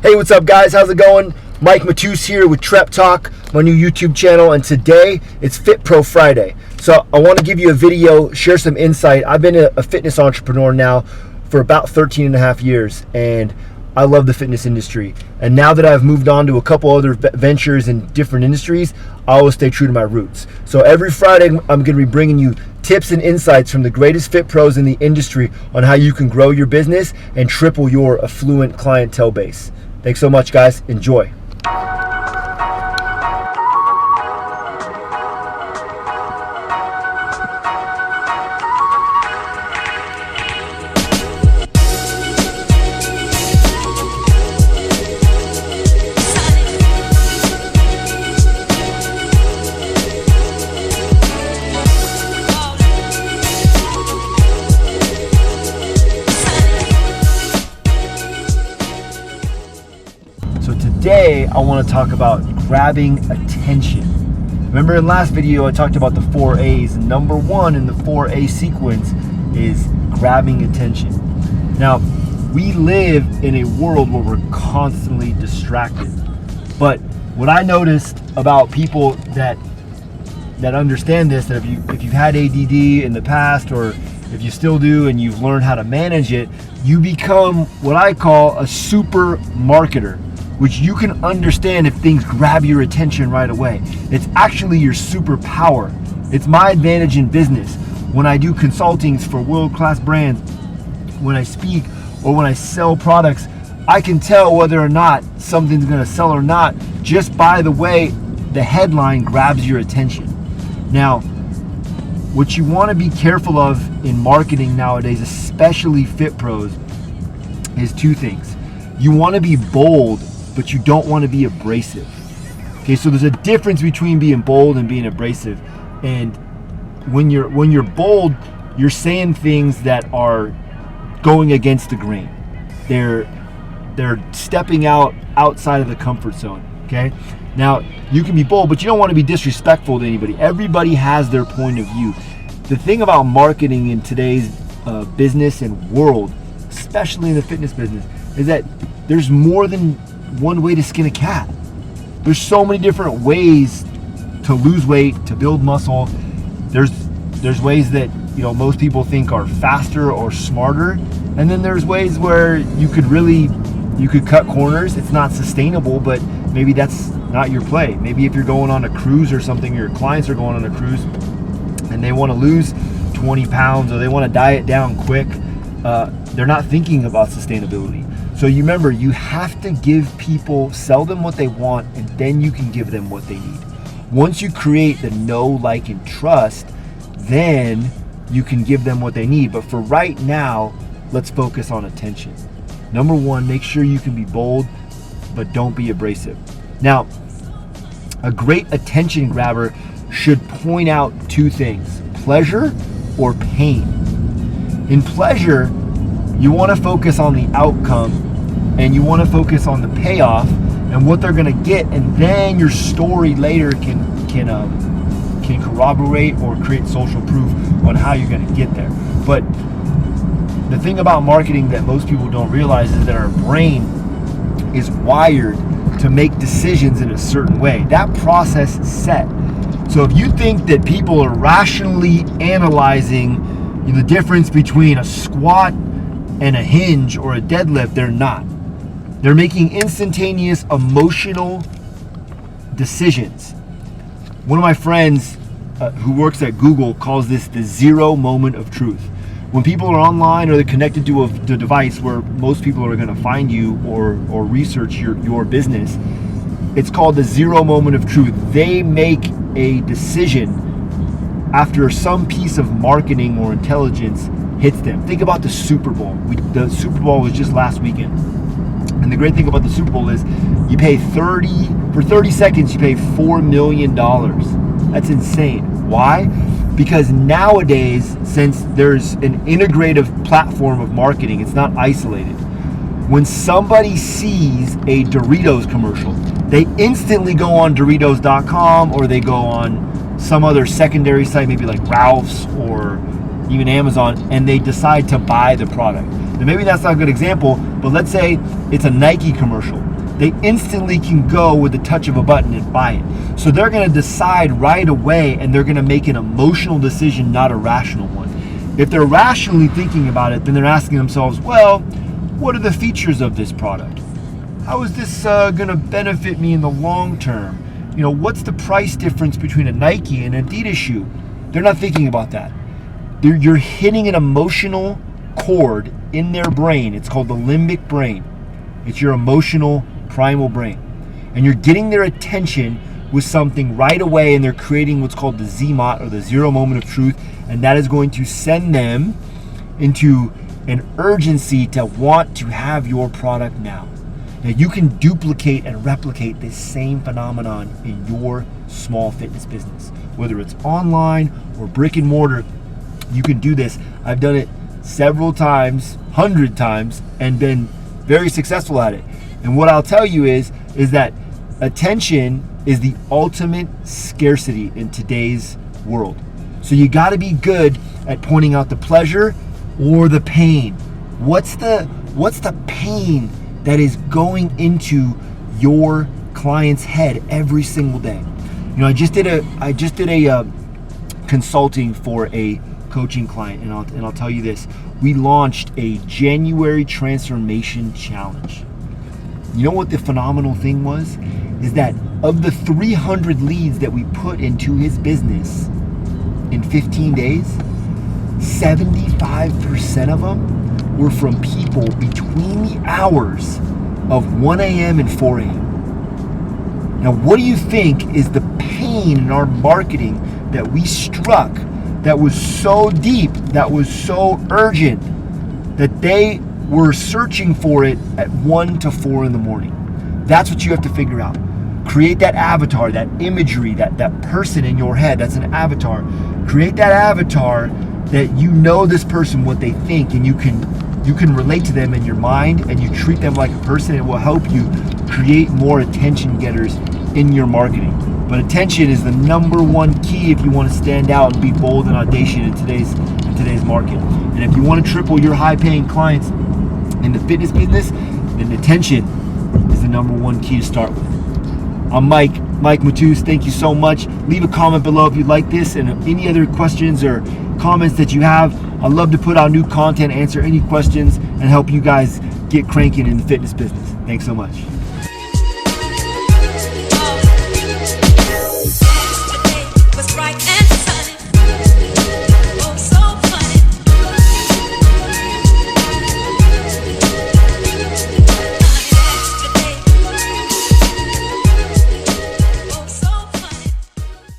Hey, what's up, guys? How's it going? Mike Matus here with Trep Talk, my new YouTube channel, and today it's Fit Pro Friday. So I want to give you a video, share some insight. I've been a fitness entrepreneur now for about 13 and a half years, and I love the fitness industry. And now that I've moved on to a couple other ventures in different industries, I always stay true to my roots. So every Friday, I'm going to be bringing you tips and insights from the greatest fit pros in the industry on how you can grow your business and triple your affluent clientele base. Thanks so much, guys. Enjoy. Today, I want to talk about grabbing attention. Remember in last video, I talked about the 4 A's. Number one in the 4A sequence is grabbing attention. Now, we live in a world where we're constantly distracted. But what I noticed about people that understand this, that if you've had ADD in the past, or if you still do and you've learned how to manage it, you become what I call a super marketer, which you can understand if things grab your attention right away. It's actually your superpower. It's my advantage in business. When I do consultings for world-class brands, when I speak, or when I sell products, I can tell whether or not something's gonna sell or not just by the way the headline grabs your attention. Now, what you wanna be careful of in marketing nowadays, especially fit pros, is two things. You wanna be bold, but you don't want to be abrasive. Okay, so there's a difference between being bold and being abrasive. And when you're bold, you're saying things that are going against the grain. They're stepping outside of the comfort zone. Okay, now you can be bold, but you don't want to be disrespectful to anybody. Everybody has their point of view. The thing about marketing in today's business and world, especially in the fitness business, is that there's more than one way to skin a cat. There's so many different ways to lose weight, to build muscle. There's ways that most people think are faster or smarter, and then there's ways where you could cut corners. It's not sustainable, but maybe that's not your play. Maybe if you're going on a cruise or something, your clients are going on a cruise and they want to lose 20 pounds or they want to diet down quick, they're not thinking about sustainability. So you remember, you have to sell them what they want, and then you can give them what they need. Once you create the know, like, and trust, then you can give them what they need. But for right now, let's focus on attention. Number one, make sure you can be bold, but don't be abrasive. Now, a great attention grabber should point out two things: pleasure or pain. In pleasure, you want to focus on the outcome, and you want to focus on the payoff and what they're going to get, and then your story later can corroborate or create social proof on how you're going to get there. But the thing about marketing that most people don't realize is that our brain is wired to make decisions in a certain way. That process is set. So if you think that people are rationally analyzing the difference between a squat and a hinge or a deadlift, they're not. They're making instantaneous emotional decisions. One of my friends who works at Google calls this the 0 moment of truth. When people are online or they're connected to a device where most people are going to find you or research your business, it's called the 0 moment of truth. They make a decision after some piece of marketing or intelligence hits them. Think about the Super Bowl. The Super Bowl was just last weekend. And the great thing about the Super Bowl is you pay for 30 seconds, you pay $4 million. That's insane. Why? Because nowadays, since there's an integrative platform of marketing, it's not isolated. When somebody sees a Doritos commercial, they instantly go on Doritos.com, or they go on some other secondary site, maybe like Ralph's or even Amazon, and they decide to buy the product. Now maybe that's not a good example, but let's say it's a Nike commercial. They instantly can go with the touch of a button and buy it. So they're going to decide right away, and they're going to make an emotional decision, not a rational one. If they're rationally thinking about it, then they're asking themselves, well, what are the features of this product? How is this going to benefit me in the long term? You know, what's the price difference between a Nike and an Adidas shoe? They're not thinking about that. You're hitting an emotional chord in their brain. It's called the limbic brain. It's your emotional primal brain. And you're getting their attention with something right away, and they're creating what's called the ZMOT, or the zero moment of truth, and that is going to send them into an urgency to want to have your product now. Now you can duplicate and replicate this same phenomenon in your small fitness business, whether it's online or brick and mortar. You can do this. I've done it several times, 100 times, and been very successful at it. And what I'll tell you is that attention is the ultimate scarcity in today's world. So you got to be good at pointing out the pleasure or the pain. What's the pain that is going into your client's head every single day? You know, I just did a consulting for a coaching client, and I'll tell you this. We launched a January transformation challenge. You know what the phenomenal thing was? Is that of the 300 leads that we put into his business in 15 days, 75% of them were from people between the hours of 1 a.m. and 4 a.m. Now, what do you think is the pain in our marketing that we struck that was so deep, that was so urgent, that they were searching for it at 1 to 4 in the morning? That's what you have to figure out. Create that avatar, that imagery, that person in your head. That's an avatar. Create that avatar that you know this person, what they think, and you can relate to them in your mind, and you treat them like a person. It will help you create more attention getters in your marketing. But attention is the number one key if you want to stand out and be bold and audacious in today's market. And if you want to triple your high-paying clients in the fitness business, then attention is the number one key to start with. I'm Mike Matus. Thank you so much. Leave a comment below if you like this, and any other questions or comments that you have. I'd love to put out new content, answer any questions, and help you guys get cranking in the fitness business. Thanks so much.